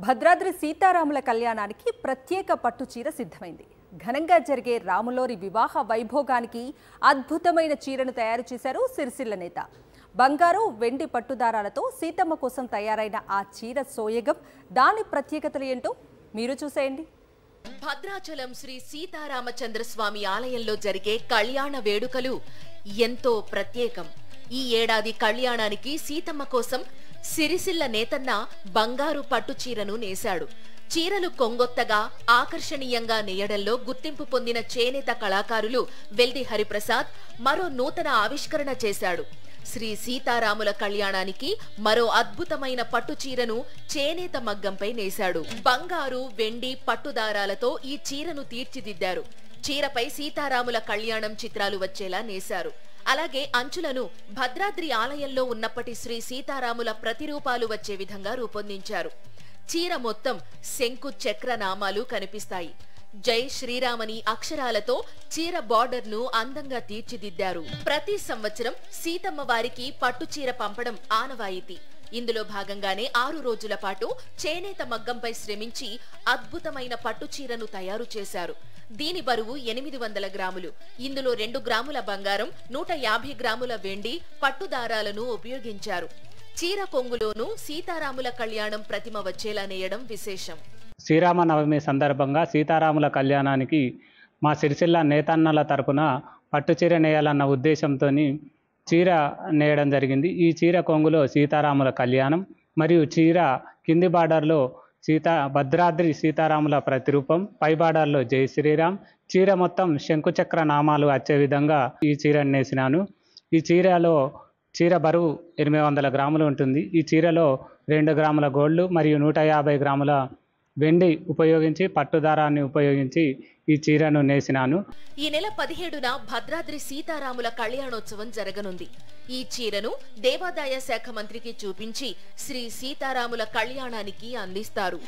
భద్రాద్రి సీతారాముల కళ్యాణానికి ప్రత్యేక పట్టు చీర సిద్ధమైంది. ఘనంగా జరిగే రాములోరి వివాహ వైభోగానికి అద్భుతమైన చీరను తయారు చేశారు సిరిసిల్ల నేత. బంగారు వెండి పట్టుదారాలతో సీతమ్మ కోసం తయారైన ఆ చీర సోయగం, దాని ప్రత్యేకతలు ఏంటో మీరు చూసేయండి. భద్రాచలం శ్రీ సీతారామచంద్రస్వామి ఆలయంలో జరిగే కళ్యాణ వేడుకలు ఎంతో ప్రత్యేకం. ఈ ఏడాది కళ్యాణానికి సీతమ్మ కోసం సిరిసిల్ల నేతన్న బంగారు పట్టు చీరను నేశాడు. చీరలు కొంగొత్తగా ఆకర్షణీయంగా నేయడంలో గుర్తింపు పొందిన చేనేత కళాకారులు వెల్ది హరిప్రసాద్ మరో నూతన ఆవిష్కరణ చేశాడు. శ్రీ సీతారాముల కళ్యాణానికి మరో అద్భుతమైన పట్టు చీరను చేనేత మగ్గంపై నేశాడు. బంగారు వెండి పట్టుదారాలతో ఈ చీరను తీర్చిదిద్దారు. చీరపై సీతారాముల కళ్యాణం చిత్రాలు వచ్చేలా నేశారు. అలాగే అంచులను భద్రాద్రి ఆలయంలో ఉన్నప్పటి శ్రీ సీతారాముల ప్రతిరూపాలు వచ్చే విధంగా రూపొందించారు. చీర మొత్తం శంకు చక్ర నామాలు కనిపిస్తాయి. జై శ్రీరామని అక్షరాలతో చీర బార్డర్ ను అందంగా తీర్చిదిద్దారు. ప్రతి సంవత్సరం సీతమ్మ వారికి పట్టు చీర పంపడం ఆనవాయితీ. ఇందులో భాగంగానే 6 రోజుల పాటు చేనేత మగ్గంపై శ్రమించి అద్భుతమైన పట్టు చీరను తయారు చేశారు. దీని బరువు 800 గ్రాములు. ఇందులో 2 గ్రాముల బంగారం, 150 గ్రాముల వెండి పట్టుదారాలను ఉపయోగించారు. చీర కొంగులోనూ సీతారాముల కళ్యాణం ప్రతిమ వచ్చేలా నేయడం విశేషం. శ్రీరామనవమి సందర్భంగా సీతారాముల కళ్యాణానికి మా సిరిసిల్ల నేతన్నల తరపున పట్టు చీర నేయాలన్న ఉద్దేశంతో చీర నేయడం జరిగింది. ఈ చీర కొంగులో సీతారాముల కళ్యాణం మరియు చీర కింది బార్డర్లో భద్రాద్రి సీతారాముల ప్రతిరూపం, పై బార్డర్లో జై శ్రీరామ్. చీర మొత్తం శంకుచక్ర నామాలు వచ్చే విధంగా ఈ చీరను నేసినాను. ఈ చీర బరువు 800 గ్రాములు ఉంటుంది. ఈ చీరలో 2 గ్రాముల గోల్డ్ మరియు 150 గ్రాముల వెండి ఉపయోగించి పట్టుదారాన్ని ఉపయోగించి ఈ చీరను నేసినాను. ఈ నెల 17న భద్రాద్రి సీతారాముల కళ్యాణోత్సవం జరగనుంది. ఈ చీరను దేవాదాయ శాఖ మంత్రికి చూపించి శ్రీ సీతారాముల కళ్యాణానికి అందిస్తారు.